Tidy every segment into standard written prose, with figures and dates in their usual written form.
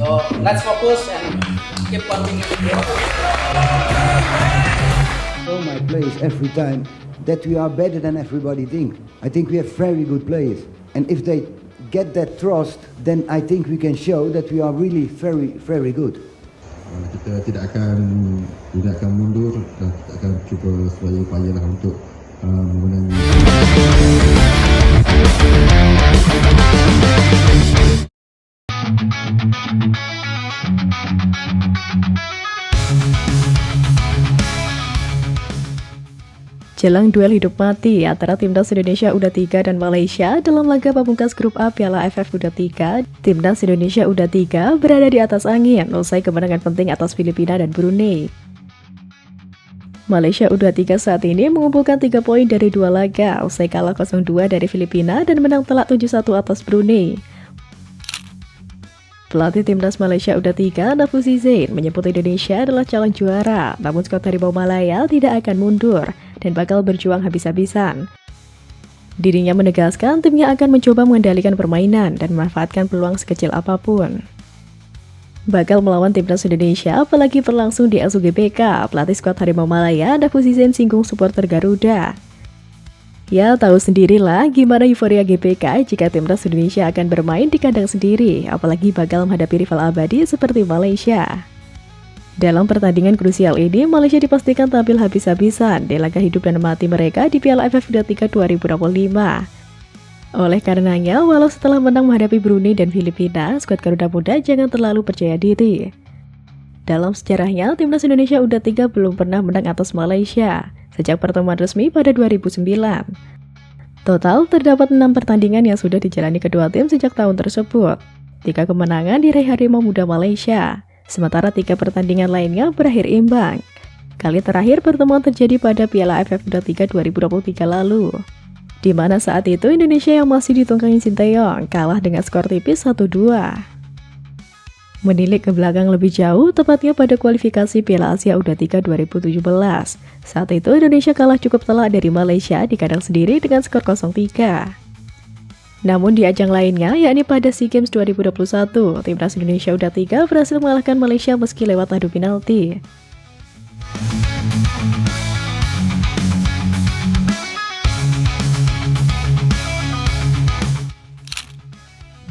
So let's focus and keep continuing to grow. Show my players every time that we are better than everybody think. I think we have very good players, and if they get that trust, then I think we can show that we are really very, very good. Kita tidak akan mundur dan kita akan cuba sebagai upaya lah untuk memenangi. Jelang duel hidup mati antara Timnas Indonesia U23 dan Malaysia dalam laga pamungkas grup A Piala AFF U23, Timnas Indonesia U23 berada di atas angin usai kemenangan penting atas Filipina dan Brunei. Malaysia U23 saat ini mengumpulkan 3 poin dari 2 laga usai kalah 0-2 dari Filipina dan menang telak 7-1 atas Brunei. Pelatih Timnas Malaysia U23, Nafuzi Zain, menyebut Indonesia adalah calon juara, namun skuad Harimau Malaya tidak akan mundur dan bakal berjuang habis-habisan. Dirinya menegaskan timnya akan mencoba mengendalikan permainan dan memanfaatkan peluang sekecil apapun. Bakal melawan Timnas Indonesia, apalagi berlangsung di SUGBK, pelatih skuad Harimau Malaya, Nafuzi Zain, singgung supporter Garuda. Ya, tahu sendirilah gimana euforia GBK jika Timnas Indonesia akan bermain di kandang sendiri, apalagi bakal menghadapi rival abadi seperti Malaysia. Dalam pertandingan krusial ini, Malaysia dipastikan tampil habis-habisan di laga hidup dan mati mereka di Piala AFF U23 2025. Oleh karenanya, walau setelah menang menghadapi Brunei dan Filipina, skuad Garuda Muda jangan terlalu percaya diri. Dalam sejarahnya, Timnas Indonesia U23 belum pernah menang atas Malaysia sejak pertemuan resmi pada 2009. Total, terdapat 6 pertandingan yang sudah dijalani kedua tim sejak tahun tersebut. 3 kemenangan diraih Harimau Muda Malaysia, sementara 3 pertandingan lainnya berakhir imbang. Kali terakhir pertemuan terjadi pada Piala AFF U23 2023 lalu, di mana saat itu Indonesia yang masih ditunggangi Sinteyong kalah dengan skor tipis 1-2. Menilik ke belakang lebih jauh, tepatnya pada kualifikasi Piala Asia U23 2017. Saat itu Indonesia kalah cukup telak dari Malaysia di kandang sendiri dengan skor 0-3. Namun di ajang lainnya, yakni pada SEA Games 2021, Timnas Indonesia U23 berhasil mengalahkan Malaysia meski lewat adu penalti.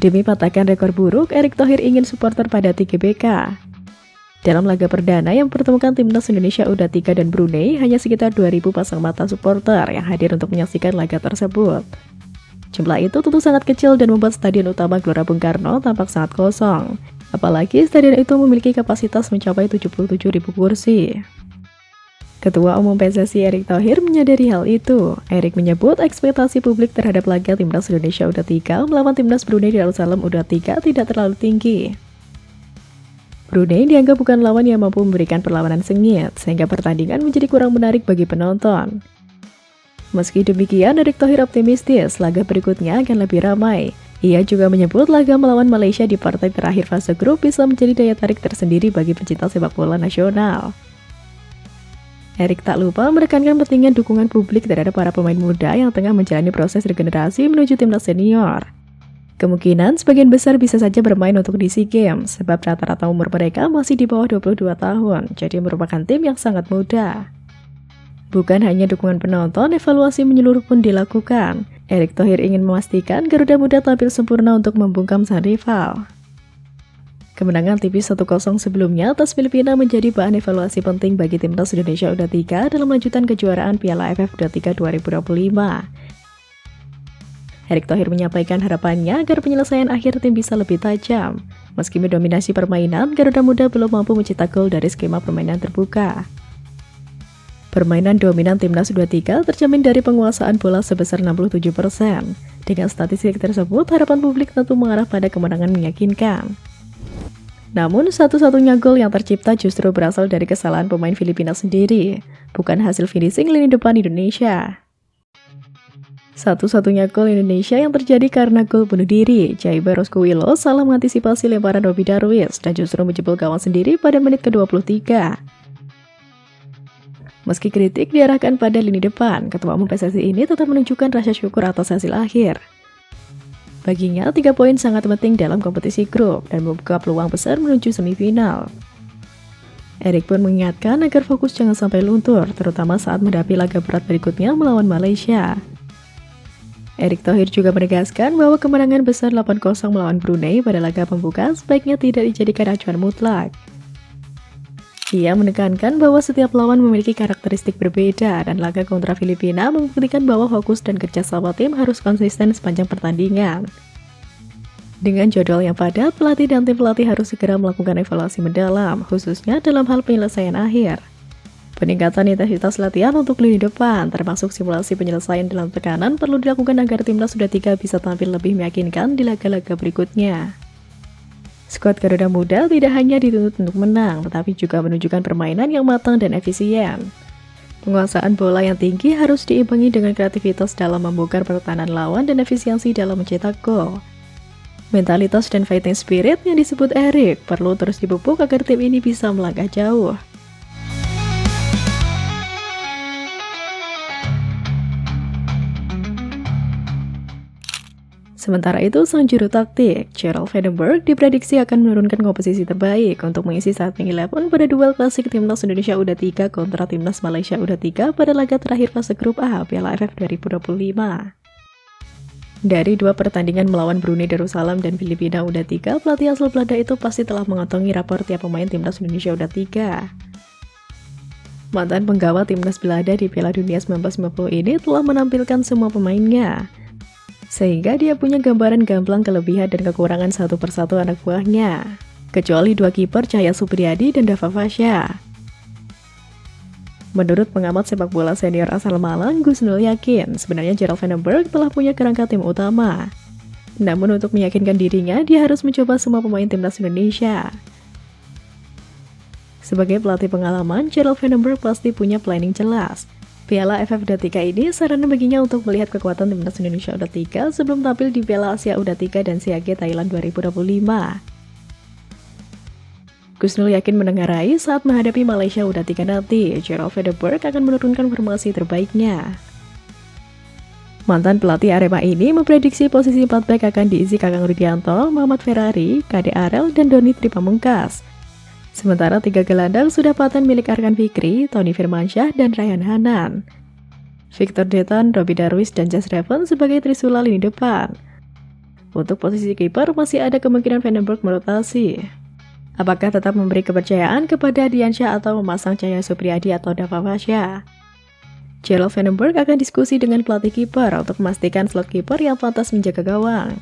Demi patahkan rekor buruk, Erick Thohir ingin supporter padati GBK. Dalam laga perdana yang mempertemukan Timnas Indonesia U23 dan Brunei, hanya sekitar 2.000 pasang mata supporter yang hadir untuk menyaksikan laga tersebut. Jumlah itu tentu sangat kecil dan membuat stadion utama Gelora Bung Karno tampak sangat kosong. Apalagi stadion itu memiliki kapasitas mencapai 77.000 kursi. Ketua Umum PSSI Erick Thohir menyadari hal itu. Erick menyebut ekspektasi publik terhadap laga Timnas Indonesia U23 melawan Timnas Brunei di Darussalam U23 tidak terlalu tinggi. Brunei dianggap bukan lawan yang mampu memberikan perlawanan sengit, sehingga pertandingan menjadi kurang menarik bagi penonton. Meski demikian, Erick Thohir optimistis laga berikutnya akan lebih ramai. Ia juga menyebut laga melawan Malaysia di partai terakhir fase grup bisa menjadi daya tarik tersendiri bagi pecinta sepak bola nasional. Erick tak lupa menekankan pentingnya dukungan publik terhadap para pemain muda yang tengah menjalani proses regenerasi menuju timnas senior. Kemungkinan sebagian besar bisa saja bermain untuk di SEA Games, sebab rata-rata umur mereka masih di bawah 22 tahun, jadi merupakan tim yang sangat muda. Bukan hanya dukungan penonton, evaluasi menyeluruh pun dilakukan. Erick Thohir ingin memastikan Garuda Muda tampil sempurna untuk membungkam sang rival. Kemenangan tipis 1-0 sebelumnya atas Filipina menjadi bahan evaluasi penting bagi Timnas Indonesia U23 dalam lanjutan kejuaraan Piala AFF U23 2025. Erick Thohir menyampaikan harapannya agar penyelesaian akhir tim bisa lebih tajam. Meski mendominasi permainan, Garuda Muda belum mampu mencetak gol dari skema permainan terbuka. Permainan dominan Timnas U23 tercermin dari penguasaan bola sebesar 67%. Dengan statistik tersebut, harapan publik tentu mengarah pada kemenangan meyakinkan. Namun, satu-satunya gol yang tercipta justru berasal dari kesalahan pemain Filipina sendiri, bukan hasil finishing lini depan Indonesia. Satu-satunya gol Indonesia yang terjadi karena gol bunuh diri. Jaiber Roskuwilo salah mengantisipasi lemparan Robby Darwis dan justru menjebol gawang sendiri pada menit ke-23. Meski kritik diarahkan pada lini depan, Ketua Umum PSSI ini tetap menunjukkan rasa syukur atas hasil akhir. Baginya, 3 poin sangat penting dalam kompetisi grup dan membuka peluang besar menuju semifinal. Erik pun mengingatkan agar fokus jangan sampai luntur, terutama saat menghadapi laga berat berikutnya melawan Malaysia. Erick Thohir juga menegaskan bahwa kemenangan besar 8-0 melawan Brunei pada laga pembuka sebaiknya tidak dijadikan acuan mutlak. Ia menekankan bahwa setiap lawan memiliki karakteristik berbeda dan laga kontra Filipina membuktikan bahwa fokus dan kerja sama tim harus konsisten sepanjang pertandingan. Dengan jadwal yang padat, pelatih dan tim pelatih harus segera melakukan evaluasi mendalam, khususnya dalam hal penyelesaian akhir. Peningkatan intensitas latihan untuk lini depan, termasuk simulasi penyelesaian dalam tekanan, perlu dilakukan agar timnas U23 bisa tampil lebih meyakinkan di laga-laga berikutnya. Skuad Garuda Muda tidak hanya dituntut untuk menang, tetapi juga menunjukkan permainan yang matang dan efisien. Penguasaan bola yang tinggi harus diimbangi dengan kreativitas dalam membongkar pertahanan lawan dan efisiensi dalam mencetak gol. Mentalitas dan fighting spirit yang disebut Erik perlu terus dipupuk agar tim ini bisa melangkah jauh. Sementara itu, sang juru taktik, Gerald Vandenberg, diprediksi akan menurunkan komposisi terbaik untuk mengisi starting 11 pada duel klasik Timnas Indonesia U23 kontra Timnas Malaysia U23 pada laga terakhir fase grup A Piala AFF 2025. Dari 2 pertandingan melawan Brunei Darussalam dan Filipina U23, pelatih asal Belanda itu pasti telah mengantongi rapor tiap pemain Timnas Indonesia U23. Mantan penggawa Timnas Belanda di Piala Dunia 1950 ini telah menampilkan semua pemainnya, sehingga dia punya gambaran gamblang kelebihan dan kekurangan satu persatu anak buahnya, kecuali 2 kiper Cahya Supriyadi dan Dava Fasya. Menurut pengamat sepak bola senior asal Malang, Gus Nul yakin sebenarnya Gerald Vandenberg telah punya kerangka tim utama. Namun untuk meyakinkan dirinya, dia harus mencoba semua pemain Timnas Indonesia. Sebagai pelatih pengalaman, Gerald Vandenberg pasti punya planning jelas. Piala AFF U23 ini sarana baginya untuk melihat kekuatan Timnas Indonesia U23 sebelum tampil di Piala Asia U23 dan SEAGA Thailand 2025. Gus Nul yakin menengarai saat menghadapi Malaysia U23 nanti, Gerald Vandenberg akan menurunkan formasi terbaiknya. Mantan pelatih Arema ini memprediksi posisi 4 back akan diisi Kakang Rudianto, Muhammad Ferrari, Kade Arel, dan Doni Tripamungkas. Sementara 3 gelandang sudah paten milik Arkan Fikri, Tony Firmansyah, dan Rayhan Hanan. Victor Detan, Robbie Darwish, dan Jas Reven sebagai trisula lini depan. Untuk posisi kiper masih ada kemungkinan Vandenberg merotasi. Apakah tetap memberi kepercayaan kepada Diansyah atau memasang Cahya Supriyadi atau Dava Fasya? Gerald Vandenberg akan diskusi dengan pelatih kiper untuk memastikan slot kiper yang pantas menjaga gawang.